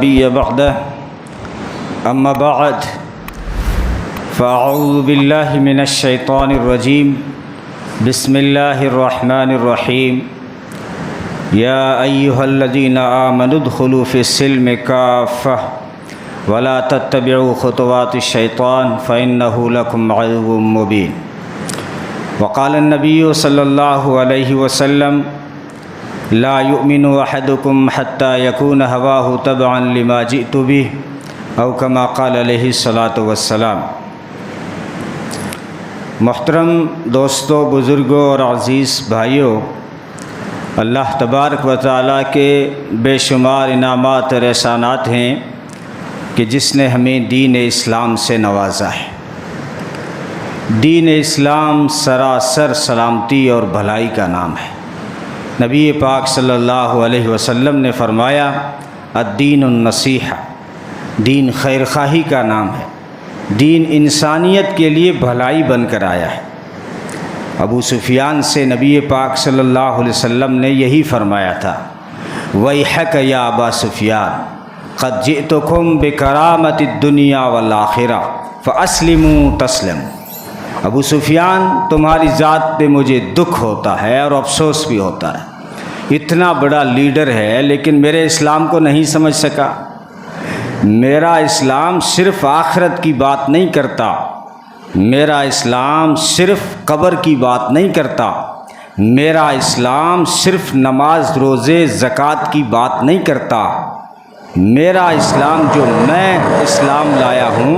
بعده أما بعد فأعوذ بالله من الشيطان الرجيم بسم الله الرحمن الرحيم يا أيها الذين آمنوا ادخلوا في السلم كافة ولا تتبعوا خطوات الشيطان فإنه لكم عدو مبين وقال النبي صلى الله عليه وسلم لا يؤمن أحدكم حتى يكون هواه تبعا لما جئت به او كما قال علیہ الصلاۃ والسلام۔ محترم دوستوں، بزرگوں اور عزیز بھائیوں، اللہ تبارک و تعالیٰ کے بے شمار انعامات اور احسانات ہیں کہ جس نے ہمیں دین اسلام سے نوازا ہے۔ دین اسلام سراسر سلامتی اور بھلائی کا نام ہے۔ نبی پاک صلی اللہ علیہ وسلم نے فرمایا الدین النصیحہ، دین خیر خواہی کا نام ہے، دین انسانیت کے لیے بھلائی بن کر آیا ہے۔ ابو سفیان سے نبی پاک صلی اللہ علیہ وسلم نے یہی فرمایا تھا ویحک یا ابا سفیان قد جئتکم بکرامت الدنیا والآخرہ فاسلموا تسلموا۔ ابو سفیان، تمہاری ذات پہ مجھے دکھ ہوتا ہے اور افسوس بھی ہوتا ہے، اتنا بڑا لیڈر ہے لیکن میرے اسلام کو نہیں سمجھ سکا۔ میرا اسلام صرف آخرت کی بات نہیں کرتا، میرا اسلام صرف قبر کی بات نہیں کرتا، میرا اسلام صرف نماز روزے زکوٰۃ کی بات نہیں کرتا۔ میرا اسلام جو میں اسلام لایا ہوں،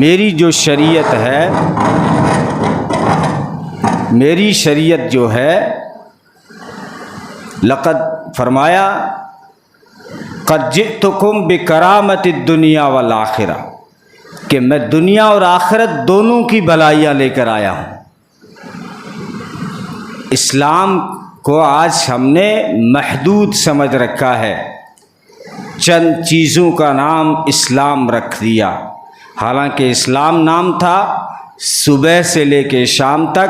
میری جو شریعت ہے، میری شریعت جو ہے، لقد فرمایا قد جئتکم بکرامت الدنیا والآخرہ، کہ میں دنیا اور آخرت دونوں کی بھلائیاں لے کر آیا ہوں۔ اسلام کو آج ہم نے محدود سمجھ رکھا ہے، چند چیزوں کا نام اسلام رکھ دیا، حالانکہ اسلام نام تھا صبح سے لے کے شام تک،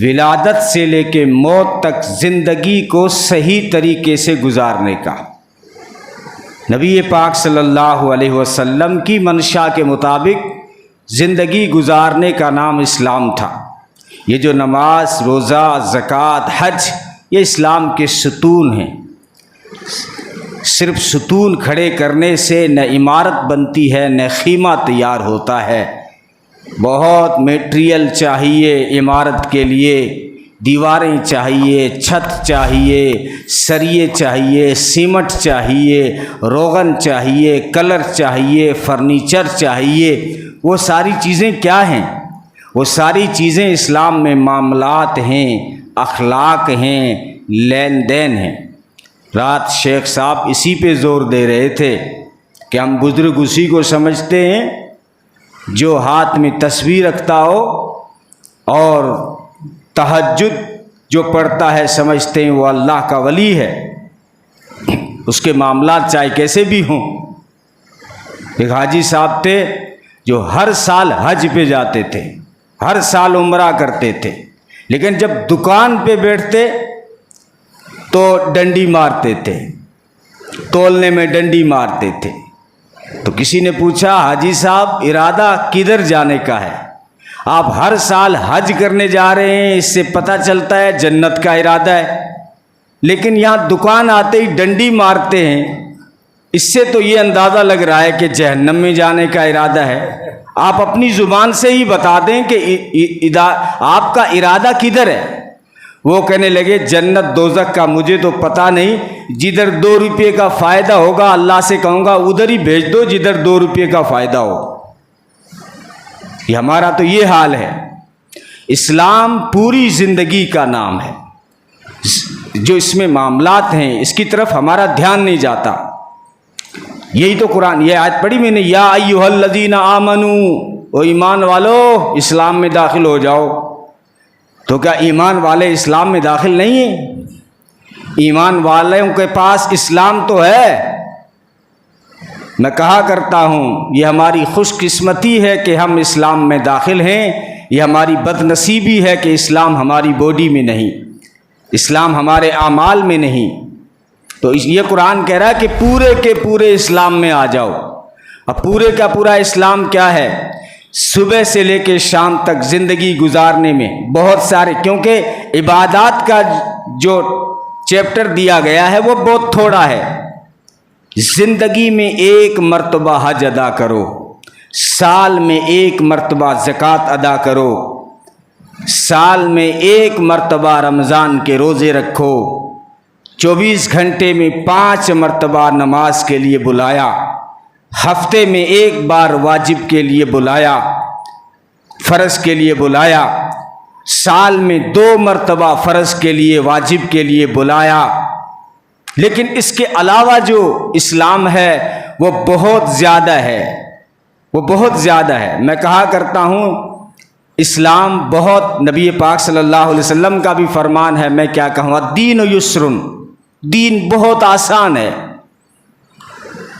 ولادت سے لے کے موت تک زندگی کو صحیح طریقے سے گزارنے کا۔ نبی پاک صلی اللہ علیہ وسلم کی منشا کے مطابق زندگی گزارنے کا نام اسلام تھا۔ یہ جو نماز، روزہ، زکوٰۃ، حج، یہ اسلام کے ستون ہیں۔ صرف ستون کھڑے کرنے سے نہ عمارت بنتی ہے نہ خیمہ تیار ہوتا ہے، بہت میٹیریل چاہیے عمارت کے لیے، دیواریں چاہیے، چھت چاہیے، سریے چاہیے، سیمنٹ چاہیے، روغن چاہیے، کلر چاہیے، فرنیچر چاہیے۔ وہ ساری چیزیں کیا ہیں؟ وہ ساری چیزیں اسلام میں معاملات ہیں، اخلاق ہیں، لین دین ہیں۔ رات شیخ صاحب اسی پہ زور دے رہے تھے کہ ہم بزرگ اسی کو سمجھتے ہیں جو ہاتھ میں تسبیح رکھتا ہو اور تہجد جو پڑھتا ہے، سمجھتے ہیں وہ اللہ کا ولی ہے، اس کے معاملات چاہے کیسے بھی ہوں۔ ایک حاجی صاحب تھے جو ہر سال حج پہ جاتے تھے، ہر سال عمرہ کرتے تھے، لیکن جب دکان پہ بیٹھتے تو ڈنڈی مارتے تھے، تولنے میں ڈنڈی مارتے تھے۔ تو کسی نے پوچھا حاجی صاحب ارادہ کدھر جانے کا ہے؟ آپ ہر سال حج کرنے جا رہے ہیں، اس سے پتہ چلتا ہے جنت کا ارادہ ہے، لیکن یہاں دکان آتے ہی ڈنڈی مارتے ہیں، اس سے تو یہ اندازہ لگ رہا ہے کہ جہنم میں جانے کا ارادہ ہے۔ آپ اپنی زبان سے ہی بتا دیں کہ آپ کا ارادہ کدھر ہے۔ وہ کہنے لگے جنت دوزخ کا مجھے تو پتہ نہیں، جدھر 2 روپے کا فائدہ ہوگا اللہ سے کہوں گا ادھر ہی بھیج دو جدھر 2 روپے کا فائدہ ہو۔ یہ ہمارا تو یہ حال ہے۔ اسلام پوری زندگی کا نام ہے، جو اس میں معاملات ہیں اس کی طرف ہمارا دھیان نہیں جاتا۔ یہی تو قرآن، یہ آیت پڑھی میں نے، یا ایھا الذین آمنوا، او ایمان والو اسلام میں داخل ہو جاؤ۔ تو کیا ایمان والے اسلام میں داخل نہیں ہیں؟ ایمان والوں کے پاس اسلام تو ہے۔ میں کہا کرتا ہوں یہ ہماری خوش قسمتی ہے کہ ہم اسلام میں داخل ہیں، یہ ہماری بد نصیبی ہے کہ اسلام ہماری باڈی میں نہیں، اسلام ہمارے اعمال میں نہیں۔ تو یہ قرآن کہہ رہا ہے کہ پورے کے پورے اسلام میں آ جاؤ. اب پورے کا پورا اسلام کیا ہے؟ صبح سے لے کے شام تک زندگی گزارنے میں بہت سارے، کیونکہ عبادات کا جو چیپٹر دیا گیا ہے وہ بہت تھوڑا ہے. زندگی میں ایک مرتبہ حج ادا کرو، سال میں ایک مرتبہ زکوٰۃ ادا کرو، سال میں ایک مرتبہ رمضان کے روزے رکھو، 24 گھنٹے میں 5 مرتبہ نماز کے لیے بلایا، ہفتے میں ایک بار واجب کے لیے بلایا، فرض کے لیے بلایا، سال میں 2 مرتبہ فرض کے لیے واجب کے لیے بلایا. لیکن اس کے علاوہ جو اسلام ہے وہ بہت زیادہ ہے، وہ بہت زیادہ ہے. میں کہا کرتا ہوں اسلام بہت، نبی پاک صلی اللہ علیہ وسلم کا بھی فرمان ہے، میں کیا کہوں، الدین یسرن، دین بہت آسان ہے،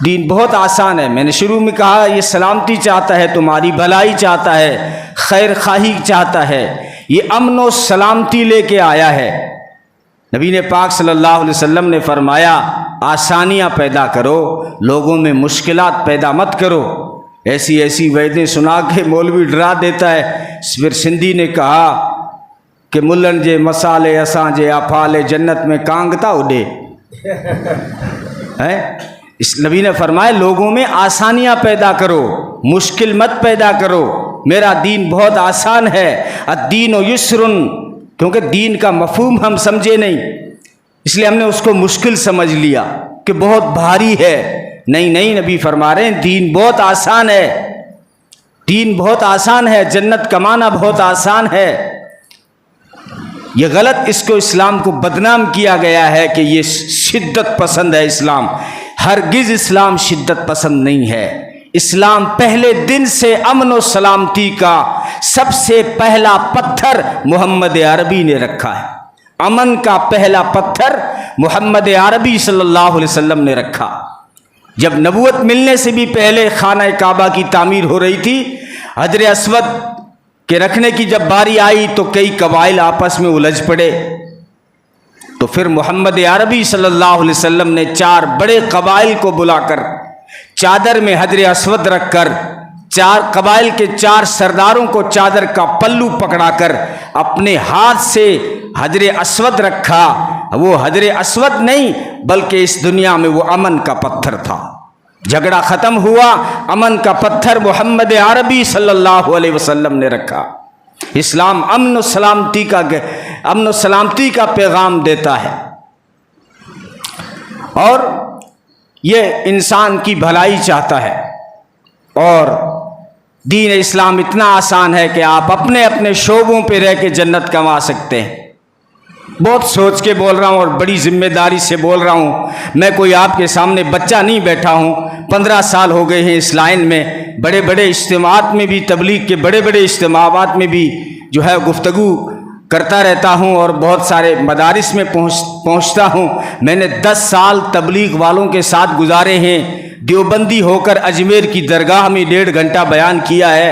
دین بہت آسان ہے. میں نے شروع میں کہا یہ سلامتی چاہتا ہے، تمہاری بھلائی چاہتا ہے، خیر خواہی چاہتا ہے، یہ امن و سلامتی لے کے آیا ہے. نبی نے پاک صلی اللہ علیہ وسلم نے فرمایا آسانیاں پیدا کرو، لوگوں میں مشکلات پیدا مت کرو. ایسی ایسی وعدیں سنا کے مولوی ڈرا دیتا ہے. پھر سندھی نے کہا کہ ملن جے مسالے اساں جے افالے جنت میں کانگتا اڈے. اس نبی نے فرمایا لوگوں میں آسانیاں پیدا کرو، مشکل مت پیدا کرو، میرا دین بہت آسان ہے. الدین و یسرن، کیونکہ دین کا مفہوم ہم سمجھے نہیں، اس لیے ہم نے اس کو مشکل سمجھ لیا کہ بہت بھاری ہے. نہیں نہیں، نبی فرما رہے ہیں دین بہت آسان ہے، دین بہت آسان ہے، جنت کمانا بہت آسان ہے. یہ غلط، اس کو اسلام کو بدنام کیا گیا ہے کہ یہ شدت پسند ہے اسلام. ہرگز اسلام شدت پسند نہیں ہے. اسلام پہلے دن سے امن و سلامتی کا سب سے پہلا پتھر محمد عربی نے رکھا ہے. امن کا پہلا پتھر محمد عربی صلی اللہ علیہ وسلم نے رکھا. جب نبوت ملنے سے بھی پہلے خانہ کعبہ کی تعمیر ہو رہی تھی، حجر اسود کے رکھنے کی جب باری آئی تو کئی قبائل آپس میں الجھ پڑے. تو پھر محمد عربی صلی اللہ علیہ وسلم نے 4 بڑے قبائل کو بلا کر چادر میں حجر اسود رکھ کر 4 قبائل کے 4 سرداروں کو چادر کا پلو پکڑا کر اپنے ہاتھ سے حجر اسود رکھا. وہ حجر اسود نہیں بلکہ اس دنیا میں وہ امن کا پتھر تھا. جھگڑا ختم ہوا، امن کا پتھر محمد عربی صلی اللہ علیہ وسلم نے رکھا. اسلام امن و سلامتی کا پیغام دیتا ہے، اور یہ انسان کی بھلائی چاہتا ہے. اور دین اسلام اتنا آسان ہے کہ آپ اپنے اپنے شعبوں پہ رہ کے جنت کما سکتے ہیں. بہت سوچ کے بول رہا ہوں اور بڑی ذمہ داری سے بول رہا ہوں. میں کوئی آپ کے سامنے بچہ نہیں بیٹھا ہوں. 15 سال ہو گئے ہیں اس لائن میں. بڑے بڑے اجتماعات میں بھی، تبلیغ کے بڑے بڑے اجتماعات میں بھی جو ہے گفتگو کرتا رہتا ہوں، اور بہت سارے مدارس میں پہنچتا ہوں. میں نے 10 سال تبلیغ والوں کے ساتھ گزارے ہیں. دیوبندی ہو کر اجمیر کی درگاہ میں 1.5 گھنٹہ بیان کیا ہے.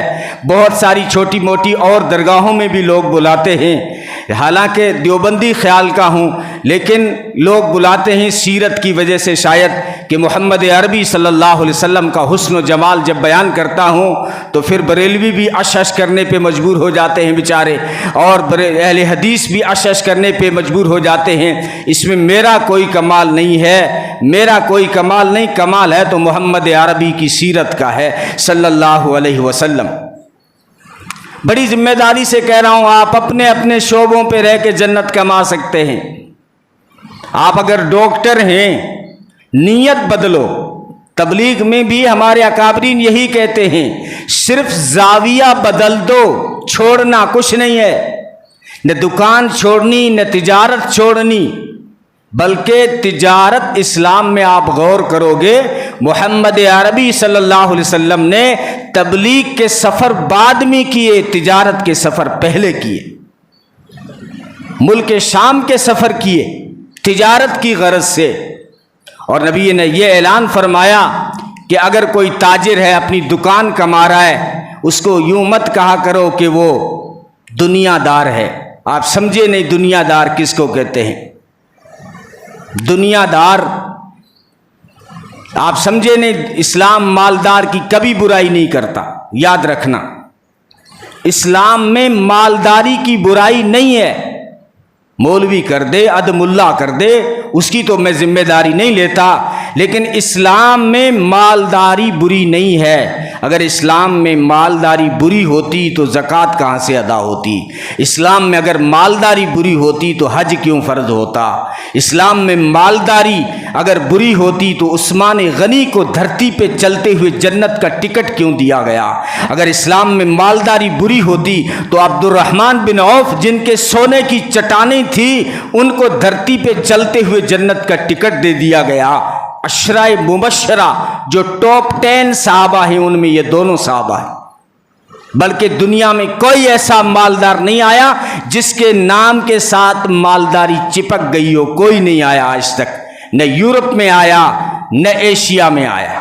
بہت ساری چھوٹی موٹی اور درگاہوں میں بھی لوگ بلاتے ہیں. حالانکہ دیوبندی خیال کا ہوں، لیکن لوگ بلاتے ہیں سیرت کی وجہ سے شاید، کہ محمد عربی صلی اللہ علیہ وسلم کا حسن و جمال جب بیان کرتا ہوں تو پھر بریلوی بھی عشش کرنے پہ مجبور ہو جاتے ہیں بیچارے، اور اہل حدیث بھی عشش کرنے پہ مجبور ہو جاتے ہیں. اس میں میرا کوئی کمال نہیں ہے، میرا کوئی کمال نہیں. کمال ہے تو محمد عربی کی سیرت کا ہے صلی اللہ علیہ وسلم. بڑی ذمہ داری سے کہہ رہا ہوں، آپ اپنے اپنے شعبوں پہ رہ کے جنت کما سکتے ہیں. آپ اگر ڈاکٹر ہیں، نیت بدلو. تبلیغ میں بھی ہمارے اکابرین یہی کہتے ہیں، صرف زاویہ بدل دو، چھوڑنا کچھ نہیں ہے. نہ دکان چھوڑنی، نہ تجارت چھوڑنی، بلکہ تجارت اسلام میں آپ غور کرو گے، محمد عربی صلی اللہ علیہ وسلم نے تبلیغ کے سفر بعد میں کیے، تجارت کے سفر پہلے کیے. ملک شام کے سفر کیے تجارت کی غرض سے. اور نبی نے یہ اعلان فرمایا کہ اگر کوئی تاجر ہے، اپنی دکان کما رہا ہے، اس کو یوں مت کہا کرو کہ وہ دنیا دار ہے. آپ سمجھے نہیں دنیا دار کس کو کہتے ہیں. دنیا دار، آپ سمجھے نہیں، اسلام مالدار کی کبھی برائی نہیں کرتا، یاد رکھنا، اسلام میں مالداری کی برائی نہیں ہے۔ مولوی کر دے، اد ملا کر دے، اس کی تو میں ذمہ داری نہیں لیتا، لیکن اسلام میں مالداری بری نہیں ہے۔ اگر اسلام میں مالداری بری ہوتی تو زکوٰۃ کہاں سے ادا ہوتی؟ اسلام میں اگر مالداری بری ہوتی تو حج کیوں فرض ہوتا؟ اسلام میں مالداری اگر بری ہوتی تو عثمان غنی کو دھرتی پہ چلتے ہوئے جنت کا ٹکٹ کیوں دیا گیا؟ اگر اسلام میں مالداری بری ہوتی تو عبد الرحمن بن عوف جن کے سونے کی چٹانیں تھی ان کو دھرتی پہ چلتے ہوئے جنت کا ٹکٹ دے دیا گیا۔ عشرہ مبشرہ جو ٹاپ 10 صحابہ ہیں ان میں یہ دونوں صحابہ ہیں، بلکہ دنیا میں کوئی ایسا مالدار نہیں آیا جس کے نام کے ساتھ مالداری چپک گئی ہو، کوئی نہیں آیا آج تک، نہ یورپ میں آیا، نہ ایشیا میں آیا،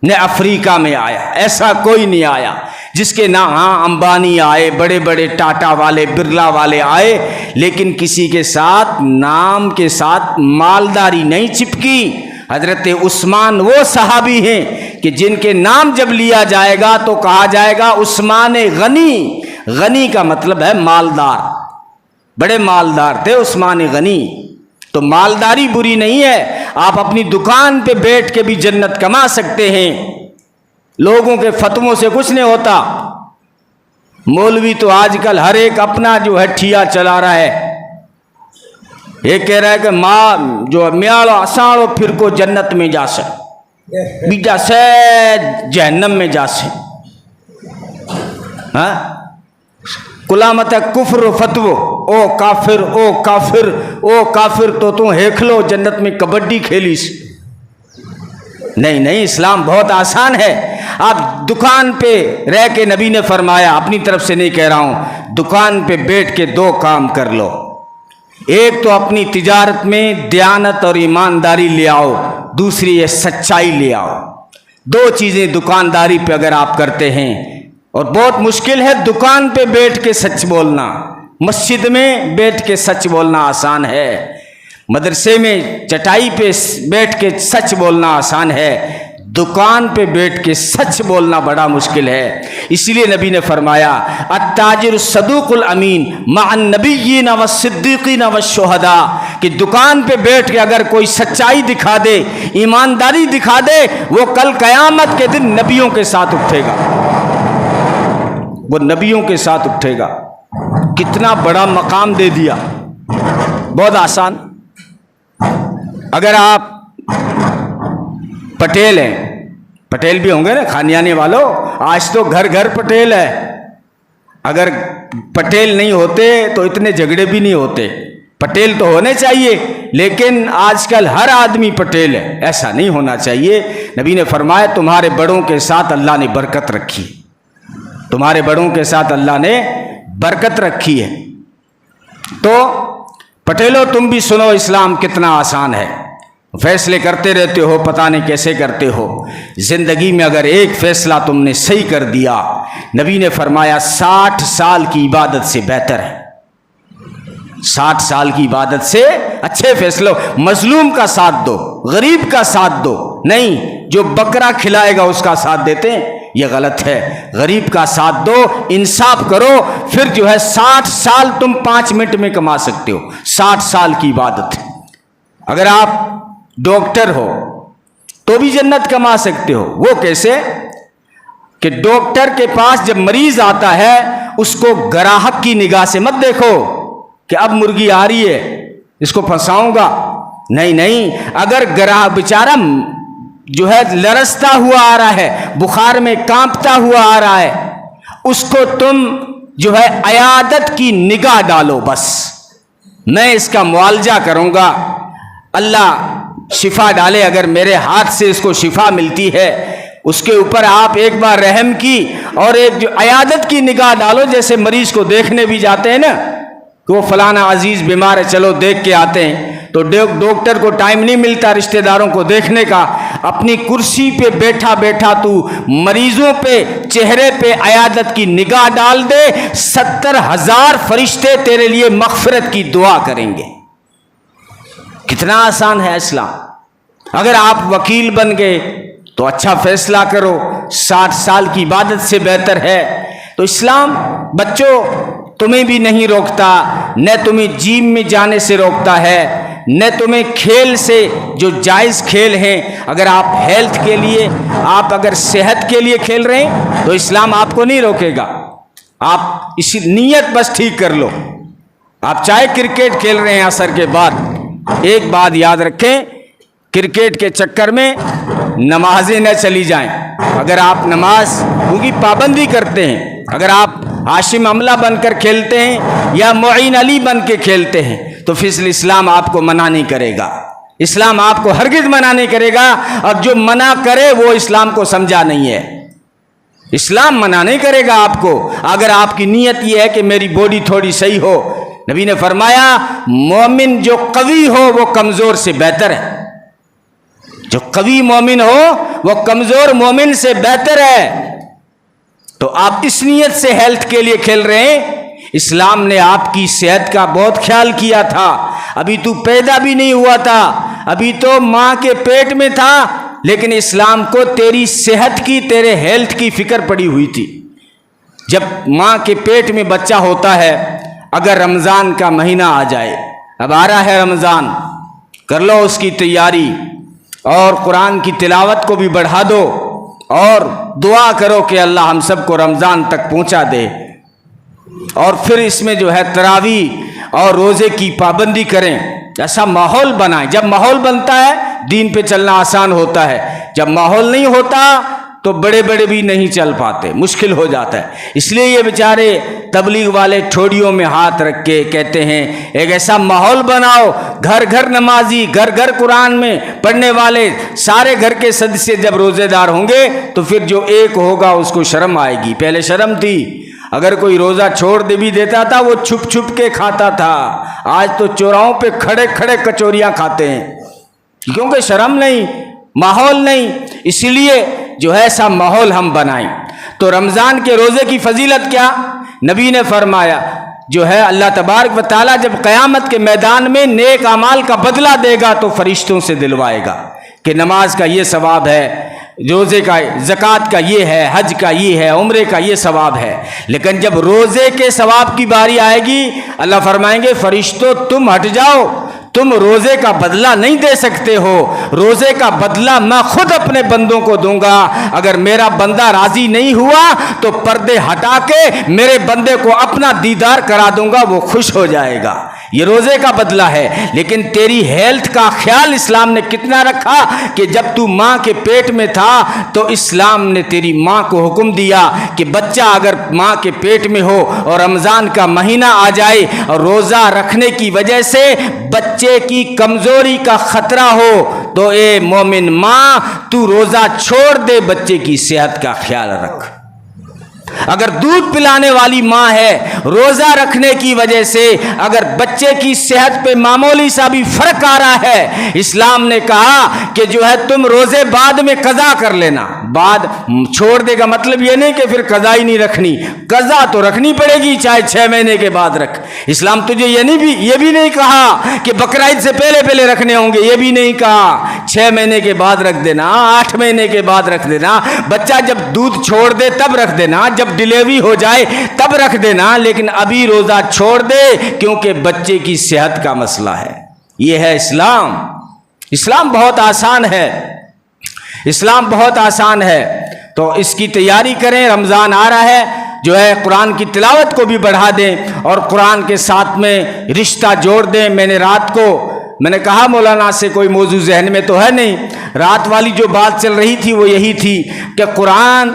نہ افریقہ میں آیا، ایسا کوئی نہیں آیا جس کے نام، ہاں امبانی آئے، بڑے بڑے ٹاٹا والے، برلا والے آئے، لیکن کسی کے ساتھ نام کے ساتھ مالداری نہیں چپکی۔ حضرت عثمان وہ صحابی ہیں کہ جن کے نام جب لیا جائے گا تو کہا جائے گا عثمان غنی، غنی کا مطلب ہے مالدار، بڑے مالدار تھے عثمان غنی۔ تو مالداری بری نہیں ہے، آپ اپنی دکان پہ بیٹھ کے بھی جنت کما سکتے ہیں، لوگوں کے فتووں سے کچھ نہیں ہوتا۔ مولوی تو آج کل ہر ایک اپنا جو ہے ٹھیا چلا رہا ہے، یہ کہہ رہا ہے کہ ماں جو میاڑو اساڑو پھر کو جنت میں جا سے، بیجا سے جہنم میں جا سے، ہاں کلامت کفر و فتو، او کافر او کافر او کافر، تو ہیکھلو جنت میں کبڈی کھیلیس۔ نہیں نہیں، اسلام بہت آسان ہے۔ آپ دکان پہ رہ کے، نبی نے فرمایا، اپنی طرف سے نہیں کہہ رہا ہوں، دکان پہ بیٹھ کے 2 کام کر لو، ایک تو اپنی تجارت میں دیانت اور ایمانداری لے آؤ، دوسری یہ سچائی لے آؤ۔ 2 چیزیں دکانداری پہ اگر آپ کرتے ہیں، اور بہت مشکل ہے دکان پہ بیٹھ کے سچ بولنا، مسجد میں بیٹھ کے سچ بولنا آسان ہے، مدرسے میں چٹائی پہ بیٹھ کے سچ بولنا آسان ہے، دکان پہ بیٹھ کے سچ بولنا بڑا مشکل ہے۔ اسی لیے نبی نے فرمایا التاجر الصدوق الامین مع النبیین والصدیقین والشہداء، کہ دکان پہ بیٹھ کے اگر کوئی سچائی دکھا دے، ایمانداری دکھا دے، وہ کل قیامت کے دن نبیوں کے ساتھ اٹھے گا، وہ نبیوں کے ساتھ اٹھے گا۔ کتنا بڑا مقام دے دیا، بہت آسان۔ اگر آپ پٹیل ہیں، پٹیل بھی ہوں گے نا کھانیانے والوں، آج تو گھر گھر پٹیل ہے، اگر پٹیل نہیں ہوتے تو اتنے جھگڑے بھی نہیں ہوتے۔ پٹیل تو ہونے چاہیے، لیکن آج کل ہر آدمی پٹیل ہے، ایسا نہیں ہونا چاہیے۔ نبی نے فرمایا تمہارے بڑوں کے ساتھ اللہ نے برکت رکھی، تمہارے بڑوں کے ساتھ اللہ نے برکت رکھی ہے۔ تو پٹیلوں تم بھی سنو اسلام کتنا آسان ہے، فیصلے کرتے رہتے ہو، پتہ نہیں کیسے کرتے ہو۔ زندگی میں اگر ایک فیصلہ تم نے صحیح کر دیا، نبی نے فرمایا 60 سال کی عبادت سے بہتر ہے، 60 سال کی عبادت سے اچھے فیصلوں۔ مظلوم کا ساتھ دو، غریب کا ساتھ دو، نہیں جو بکرا کھلائے گا اس کا ساتھ دیتے ہیں، یہ غلط ہے۔ غریب کا ساتھ دو، انصاف کرو، پھر جو ہے 60 سال تم 5 منٹ میں کما سکتے ہو، 60 سال کی عبادت۔ اگر آپ ڈاکٹر ہو تو بھی جنت کما سکتے ہو۔ وہ کیسے کہ ڈاکٹر کے پاس جب مریض آتا ہے اس کو گراہک کی نگاہ سے مت دیکھو کہ اب مرغی آ رہی ہے اس کو پھنساؤں گا، نہیں نہیں، اگر گراہک بیچارہ جو ہے لرزتا ہوا آ رہا ہے، بخار میں کانپتا ہوا آ رہا ہے، اس کو تم جو ہے عیادت کی نگاہ ڈالو، بس میں اس کا معالجہ کروں گا، اللہ شفا ڈالے، اگر میرے ہاتھ سے اس کو شفا ملتی ہے، اس کے اوپر آپ ایک بار رحم کی اور ایک جو عیادت کی نگاہ ڈالو، جیسے مریض کو دیکھنے بھی جاتے ہیں نا کہ وہ فلانا عزیز بیمار ہے چلو دیکھ کے آتے ہیں، تو ڈاکٹر کو ٹائم نہیں ملتا رشتہ داروں کو دیکھنے کا، اپنی کرسی پہ بیٹھا بیٹھا تو مریضوں پہ چہرے پہ عیادت کی نگاہ ڈال دے، 70,000 فرشتے تیرے لیے مغفرت کی دعا کریں گے۔ کتنا آسان ہے اسلام۔ اگر آپ وکیل بن گئے تو اچھا فیصلہ کرو، 60 سال کی عبادت سے بہتر ہے۔ تو اسلام بچوں تمہیں بھی نہیں روکتا، نہ تمہیں جیم میں جانے سے روکتا ہے، نہ تمہیں کھیل سے جو جائز کھیل ہیں، اگر آپ ہیلتھ کے لیے، آپ اگر صحت کے لیے کھیل رہے ہیں تو اسلام آپ کو نہیں روکے گا۔ آپ اسی نیت بس ٹھیک کر لو۔ آپ چاہے کرکٹ کھیل رہے ہیں عصر کے بعد، ایک بات یاد رکھیں، کرکٹ کے چکر میں نمازیں نہ چلی جائیں۔ اگر آپ نماز کی پابندی کرتے ہیں، اگر آپ ہاشم املہ بن کر کھیلتے ہیں یا معین علی بن کے کھیلتے ہیں تو پھر اسلام آپ کو منع نہیں کرے گا۔ اسلام آپ کو ہرگز منع نہیں کرے گا، اور جو منع کرے وہ اسلام کو سمجھا نہیں ہے۔ اسلام منع نہیں کرے گا آپ کو، اگر آپ کی نیت یہ ہے کہ میری باڈی تھوڑی صحیح ہو۔ نبی نے فرمایا مومن جو قوی ہو وہ کمزور سے بہتر ہے، جو قوی مومن ہو وہ کمزور مومن سے بہتر ہے۔ تو آپ اس نیت سے ہیلتھ کے لیے کھیل رہے ہیں۔ اسلام نے آپ کی صحت کا بہت خیال کیا تھا، ابھی تو پیدا بھی نہیں ہوا تھا، ابھی تو ماں کے پیٹ میں تھا، لیکن اسلام کو تیری صحت کی، تیرے ہیلتھ کی فکر پڑی ہوئی تھی۔ جب ماں کے پیٹ میں بچہ ہوتا ہے، اگر رمضان کا مہینہ آ جائے، اب آ رہا ہے رمضان، کر لو اس کی تیاری، اور قرآن کی تلاوت کو بھی بڑھا دو، اور دعا کرو کہ اللہ ہم سب کو رمضان تک پہنچا دے۔ اور پھر اس میں جو ہے تراویح اور روزے کی پابندی کریں، ایسا ماحول بنائیں۔ جب ماحول بنتا ہے دین پہ چلنا آسان ہوتا ہے، جب ماحول نہیں ہوتا تو بڑے بڑے بھی نہیں چل پاتے، مشکل ہو جاتا ہے۔ اس لیے یہ بیچارے تبلیغ والے ٹھوڑیوں میں ہاتھ رکھ کے کہتے ہیں ایک ایسا ماحول بناؤ، گھر گھر نمازی، گھر گھر قرآن میں پڑھنے والے، سارے گھر کے سدسیہ جب روزے دار ہوں گے تو پھر جو ایک ہوگا اس کو شرم آئے گی۔ پہلے شرم تھی، اگر کوئی روزہ چھوڑ دے بھی دیتا تھا وہ چھپ چھپ کے کھاتا تھا، آج تو چوراہوں پہ کھڑے کھڑے کچوریاں کھاتے ہیں، کیونکہ شرم نہیں، ماحول نہیں۔ اسی لیے جو ہے ایسا ماحول ہم بنائیں۔ تو رمضان کے روزے کی فضیلت کیا؟ نبی نے فرمایا جو ہے اللہ تبارک و تعالیٰ جب قیامت کے میدان میں نیک اعمال کا بدلہ دے گا تو فرشتوں سے دلوائے گا کہ نماز کا یہ ثواب ہے، روزے کا، زکوٰۃ کا یہ ہے، حج کا یہ ہے، عمرے کا یہ ثواب ہے۔ لیکن جب روزے کے ثواب کی باری آئے گی اللہ فرمائیں گے فرشتوں تم ہٹ جاؤ، تم روزے کا بدلہ نہیں دے سکتے ہو، روزے کا بدلہ میں خود اپنے بندوں کو دوں گا۔ اگر میرا بندہ راضی نہیں ہوا تو پردے ہٹا کے میرے بندے کو اپنا دیدار کرا دوں گا، وہ خوش ہو جائے گا۔ یہ روزے کا بدلہ ہے۔ لیکن تیری ہیلتھ کا خیال اسلام نے کتنا رکھا کہ جب تو ماں کے پیٹ میں تھا تو اسلام نے تیری ماں کو حکم دیا کہ بچہ اگر ماں کے پیٹ میں ہو اور رمضان کا مہینہ آ جائے اور روزہ رکھنے کی وجہ سے بچے کی کمزوری کا خطرہ ہو تو اے مومن ماں تو روزہ چھوڑ دے، بچے کی صحت کا خیال رکھ۔ اگر دودھ پلانے والی ماں ہے، روزہ رکھنے کی وجہ سے اگر بچے کی صحت پہ معمولی سا بھی فرق آ رہا ہے، اسلام نے کہا کہ جو ہے تم روزے بعد میں قضا کر لینا۔ بعد چھوڑ دے گا مطلب یہ نہیں کہ پھر قضا ہی نہیں رکھنی، قضا تو رکھنی پڑے گی، چاہے 6 مہینے کے بعد رکھ۔ اسلام تجھے یہ بھی نہیں کہا کہ بقرعید سے پہلے رکھنے ہوں گے، یہ بھی نہیں کہا 6 مہینے کے بعد رکھ دینا، 8 مہینے کے بعد رکھ دینا، بچہ جب دودھ چھوڑ دے تب رکھ دینا، جب ڈیلیوری ہو جائے تب رکھ دینا، لیکن ابھی روزہ چھوڑ دے کیونکہ بچے کی صحت کا مسئلہ ہے۔ یہ ہے اسلام۔ اسلام بہت آسان ہے، اسلام بہت آسان ہے۔ تو اس کی تیاری کریں، رمضان آ رہا ہے، جو ہے قرآن کی تلاوت کو بھی بڑھا دیں اور قرآن کے ساتھ میں رشتہ جوڑ دیں۔ میں نے کہا مولانا سے کوئی موضوع ذہن میں تو ہے نہیں، رات والی جو بات چل رہی تھی وہ یہی تھی کہ قرآن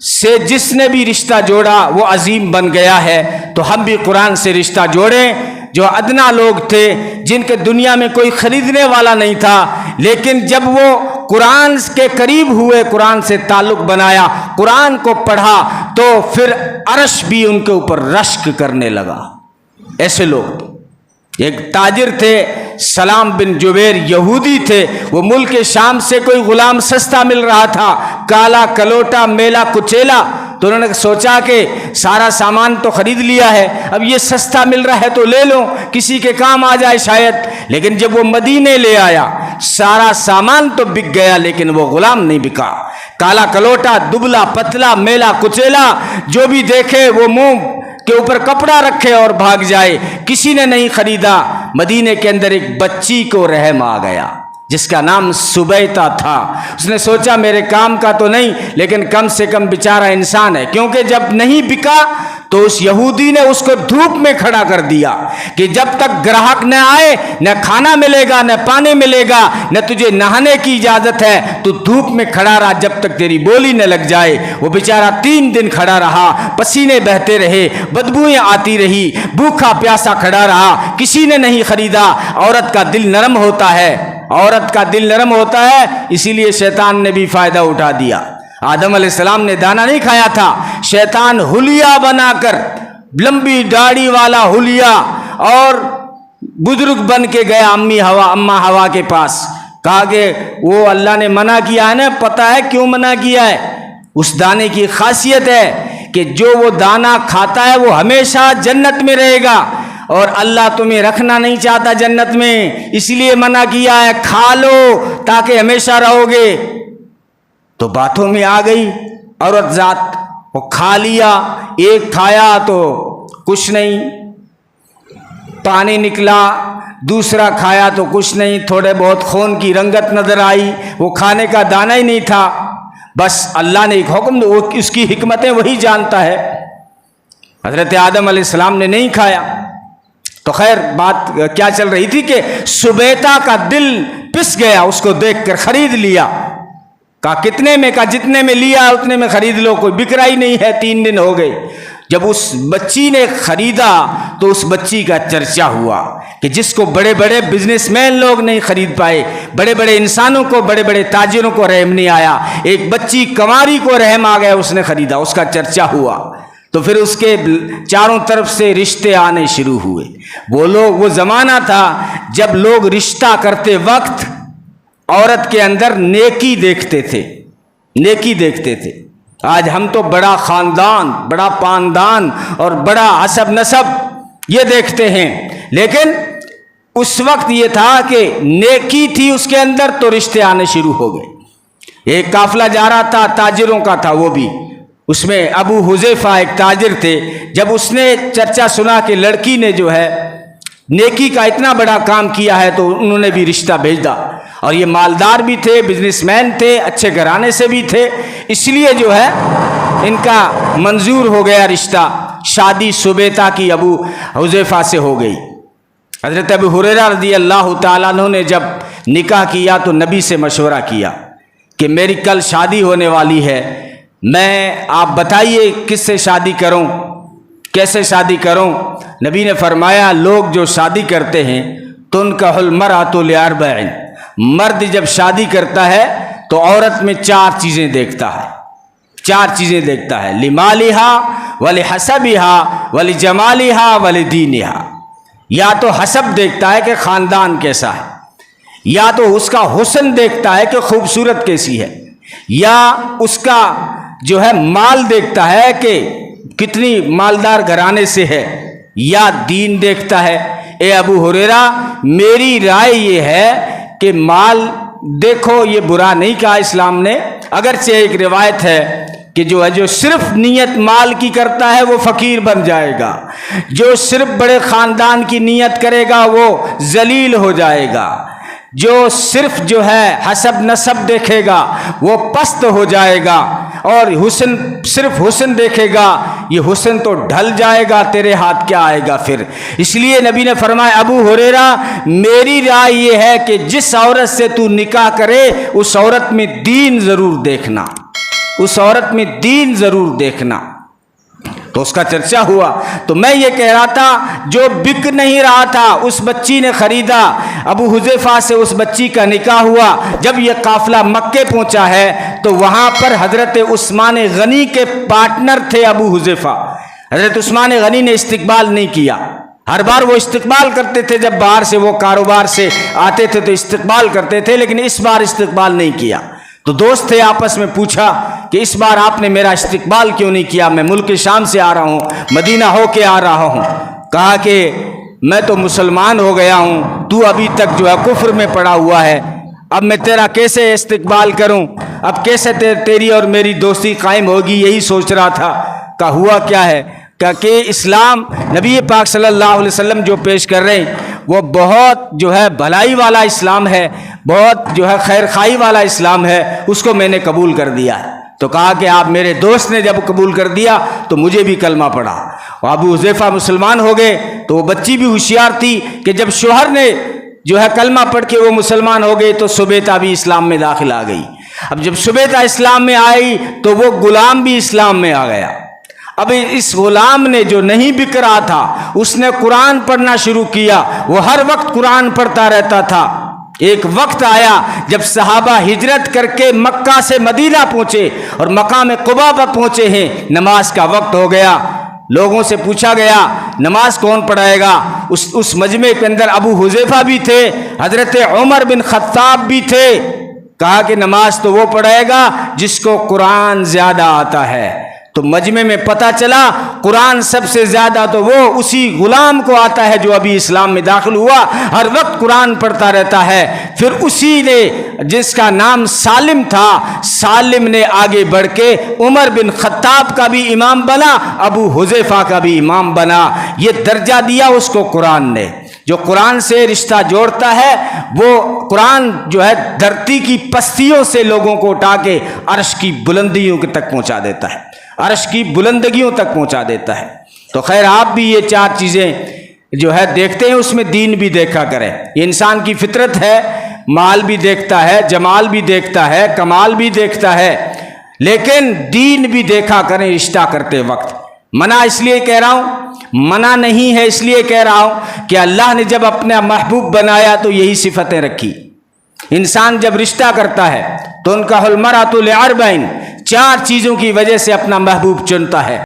سے جس نے بھی رشتہ جوڑا وہ عظیم بن گیا ہے۔ تو ہم بھی قرآن سے رشتہ جوڑیں۔ جو ادنا لوگ تھے جن کے دنیا میں کوئی خریدنے والا نہیں تھا، لیکن جب وہ قرآن کے قریب ہوئے، قرآن سے تعلق بنایا، قرآن کو پڑھا، تو پھر عرش بھی ان کے اوپر رشک کرنے لگا۔ ایسے لوگ، ایک تاجر تھے سلام بن جبیر، یہودی تھے، وہ ملک شام سے کوئی غلام سستا مل رہا تھا، کالا کلوٹا میلا کچیلا، تو انہوں نے سوچا کہ سارا سامان تو خرید لیا ہے، اب یہ سستا مل رہا ہے تو لے لو، کسی کے کام آ جائے شاید۔ لیکن جب وہ مدینے لے آیا، سارا سامان تو بک گیا لیکن وہ غلام نہیں بکا۔ کالا کلوٹا، دبلا پتلا، میلا کچیلا، جو بھی دیکھے وہ منہ کے اوپر کپڑا رکھے اور بھاگ جائے، کسی نے نہیں خریدا۔ مدینے کے اندر ایک بچی کو رحم آ گیا جس کا نام سبیتا تھا۔ اس نے سوچا میرے کام کا تو نہیں لیکن کم سے کم بیچارہ انسان ہے، کیونکہ جب نہیں بکا تو اس یہودی نے اس کو دھوپ میں کھڑا کر دیا کہ جب تک گراہک نہ آئے نہ کھانا ملے گا نہ پانی ملے گا نہ تجھے نہانے کی اجازت ہے، تو دھوپ میں کھڑا رہا جب تک تیری بولی نہ لگ جائے۔ وہ بیچارہ 3 دن کھڑا رہا، پسینے بہتے رہے، بدبوئیں آتی رہی، بھوکا پیاسا کھڑا رہا، کسی نے نہیں خریدا۔ عورت کا دل نرم ہوتا ہے، عورت کا دل نرم ہوتا ہے، اسی لیے شیطان نے بھی فائدہ اٹھا دیا۔ آدم علیہ السلام نے دانا نہیں کھایا تھا، شیطان حلیہ بنا کر، لمبی داڑھی والا حلیہ، اور بزرگ بن کے گیا اماں ہوا کے پاس، کہا کہ وہ اللہ نے منع کیا ہے نا، پتہ ہے کیوں منع کیا ہے؟ اس دانے کی خاصیت ہے کہ جو وہ دانا کھاتا ہے وہ ہمیشہ جنت میں رہے گا، اور اللہ تمہیں رکھنا نہیں چاہتا جنت میں، اس لیے منع کیا ہے، کھا لو تاکہ ہمیشہ رہو گے۔ تو باتوں میں آ گئی عورت ذات، وہ کھا لیا، ایک کھایا تو کچھ نہیں، پانی نکلا، دوسرا کھایا تو کچھ نہیں، تھوڑے بہت خون کی رنگت نظر آئی، وہ کھانے کا دانہ ہی نہیں تھا۔ بس اللہ نے ایک حکم، اس کی حکمتیں وہی جانتا ہے۔ حضرت آدم علیہ السلام نے نہیں کھایا۔ تو خیر بات کیا چل رہی تھی کہ سبیتا کا دل پس گیا اس کو دیکھ کر، خرید لیا۔ کہا کتنے میں؟ کہا جتنے میں لیا اتنے میں خرید لو، کوئی بک رہا ہی نہیں ہے، 3 دن ہو گئے۔ جب اس بچی نے خریدا تو اس بچی کا چرچا ہوا کہ جس کو بڑے بڑے بزنس مین لوگ نہیں خرید پائے، بڑے بڑے انسانوں کو، بڑے بڑے تاجروں کو رحم نہیں آیا، ایک بچی کنواری کو رحم آ گیا، اس نے خریدا، اس کا چرچا ہوا۔ تو پھر اس کے چاروں طرف سے رشتے آنے شروع ہوئے۔ وہ زمانہ تھا جب لوگ رشتہ کرتے وقت عورت کے اندر نیکی دیکھتے تھے، نیکی دیکھتے تھے۔ آج ہم تو بڑا خاندان، بڑا پاندان اور بڑا حسب نسب یہ دیکھتے ہیں، لیکن اس وقت یہ تھا کہ نیکی تھی اس کے اندر تو رشتے آنے شروع ہو گئے۔ ایک قافلہ جا رہا تھا، تاجروں کا تھا، وہ بھی اس میں ابو حذیفہ ایک تاجر تھے۔ جب اس نے چرچا سنا کہ لڑکی نے جو ہے نیکی کا اتنا بڑا کام کیا ہے تو انہوں نے بھی رشتہ بھیجا، اور یہ مالدار بھی تھے، بزنس مین تھے، اچھے گھرانے سے بھی تھے، اس لیے جو ہے ان کا منظور ہو گیا رشتہ۔ شادی سبیتا کی ابو حذیفہ سے ہو گئی۔ حضرت ابو ہریرہ رضی اللہ تعالیٰ عنہ نے جب نکاح کیا تو نبی سے مشورہ کیا کہ میری کل شادی ہونے والی ہے، آپ بتائیے کس سے شادی کروں، کیسے شادی کروں؟ نبی نے فرمایا لوگ جو شادی کرتے ہیں تنکح المرأۃ لاربع، مرد جب شادی کرتا ہے تو عورت میں 4 چیزیں دیکھتا ہے، 4 چیزیں دیکھتا ہے، لمالہا ولحسبہا ولجمالہا ولدینہا۔ یا تو حسب دیکھتا ہے کہ خاندان کیسا ہے، یا تو اس کا حسن دیکھتا ہے کہ خوبصورت کیسی ہے، یا اس کا جو ہے مال دیکھتا ہے کہ کتنی مالدار گھرانے سے ہے، یا دین دیکھتا ہے۔ اے ابو ہریرہ میری رائے یہ ہے کہ مال دیکھو، یہ برا نہیں کہا اسلام نے، اگرچہ ایک روایت ہے کہ جو صرف نیت مال کی کرتا ہے وہ فقیر بن جائے گا، جو صرف بڑے خاندان کی نیت کرے گا وہ ذلیل ہو جائے گا، جو صرف جو ہے حسب نسب دیکھے گا وہ پست ہو جائے گا، اور حسن صرف حسن دیکھے گا یہ حسن تو ڈھل جائے گا، تیرے ہاتھ کیا آئے گا پھر۔ اس لیے نبی نے فرمایا ابو ہریرہ میری رائے یہ ہے کہ جس عورت سے تو نکاح کرے اس عورت میں دین ضرور دیکھنا، اس عورت میں دین ضرور دیکھنا۔ تو اس کا چرچا ہوا۔ تو میں یہ کہہ رہا تھا جو بک نہیں رہا تھا اس بچی نے خریدا، ابو حذیفہ سے اس بچی کا نکاح ہوا۔ جب یہ قافلہ مکے پہنچا ہے تو وہاں پر حضرت عثمان غنی کے پارٹنر تھے ابو حذیفہ۔ حضرت عثمان غنی نے استقبال نہیں کیا، ہر بار وہ استقبال کرتے تھے، جب باہر سے وہ کاروبار سے آتے تھے تو استقبال کرتے تھے، لیکن اس بار استقبال نہیں کیا۔ تو دوست تھے، آپس میں پوچھا کہ اس بار آپ نے میرا استقبال کیوں نہیں کیا؟ میں ملک شام سے آ رہا ہوں، مدینہ ہو کے آ رہا ہوں۔ کہا کہ میں تو مسلمان ہو گیا ہوں، تو ابھی تک جو ہے کفر میں پڑا ہوا ہے، اب میں تیرا کیسے استقبال کروں؟ اب کیسے تیری اور میری دوستی قائم ہوگی؟ یہی سوچ رہا تھا۔ کہ ہوا کیا ہے کہ اسلام نبی پاک صلی اللہ علیہ وسلم جو پیش کر رہے ہیں وہ بہت جو ہے بھلائی والا اسلام ہے، بہت جو ہے خیر خواہی والا اسلام ہے، اس کو میں نے قبول کر دیا ہے۔ تو کہا کہ آپ میرے دوست نے جب قبول کر دیا تو مجھے بھی کلمہ پڑھا۔ ابو حذیفہ مسلمان ہو گئے تو وہ بچی بھی ہوشیار تھی کہ جب شوہر نے جو ہے کلمہ پڑھ کے وہ مسلمان ہو گئے تو سبیتا بھی اسلام میں داخل آ گئی۔ اب جب سبیتا اسلام میں آئی تو وہ غلام بھی اسلام میں آ گیا۔ اب اس غلام نے جو نہیں بک رہا تھا اس نے قرآن پڑھنا شروع کیا، وہ ہر وقت قرآن پڑھتا رہتا تھا۔ ایک وقت آیا جب صحابہ ہجرت کر کے مکہ سے مدینہ پہنچے اور مقام قباء پر پہنچے ہیں، نماز کا وقت ہو گیا۔ لوگوں سے پوچھا گیا نماز کون پڑھائے گا؟ اس مجمع کے اندر ابو حذیفہ بھی تھے، حضرت عمر بن خطاب بھی تھے۔ کہا کہ نماز تو وہ پڑھائے گا جس کو قرآن زیادہ آتا ہے۔ تو مجمع میں پتہ چلا قرآن سب سے زیادہ تو وہ اسی غلام کو آتا ہے جو ابھی اسلام میں داخل ہوا، ہر وقت قرآن پڑھتا رہتا ہے۔ پھر اسی نے جس کا نام سالم تھا، سالم نے آگے بڑھ کے عمر بن خطاب کا بھی امام بنا، ابو حذیفہ کا بھی امام بنا۔ یہ درجہ دیا اس کو قرآن نے۔ جو قرآن سے رشتہ جوڑتا ہے وہ قرآن جو ہے دھرتی کی پستیوں سے لوگوں کو اٹھا کے عرش کی بلندیوں تک پہنچا دیتا ہے، عرش کی بلندگیوں تک پہنچا دیتا ہے۔ تو خیر آپ بھی یہ چار چیزیں جو ہے دیکھتے ہیں، اس میں دین بھی دیکھا کریں۔ یہ انسان کی فطرت ہے، مال بھی دیکھتا ہے، جمال بھی دیکھتا ہے، کمال بھی دیکھتا ہے، لیکن دین بھی دیکھا کریں رشتہ کرتے وقت۔ منع اس لیے کہہ رہا ہوں، منع نہیں ہے اس لیے کہہ رہا ہوں کہ اللہ نے جب اپنا محبوب بنایا تو یہی صفتیں رکھی۔ انسان جب رشتہ کرتا ہے تو ان کا المرأۃ لاربعین، چار چیزوں کی وجہ سے اپنا محبوب چنتا ہے۔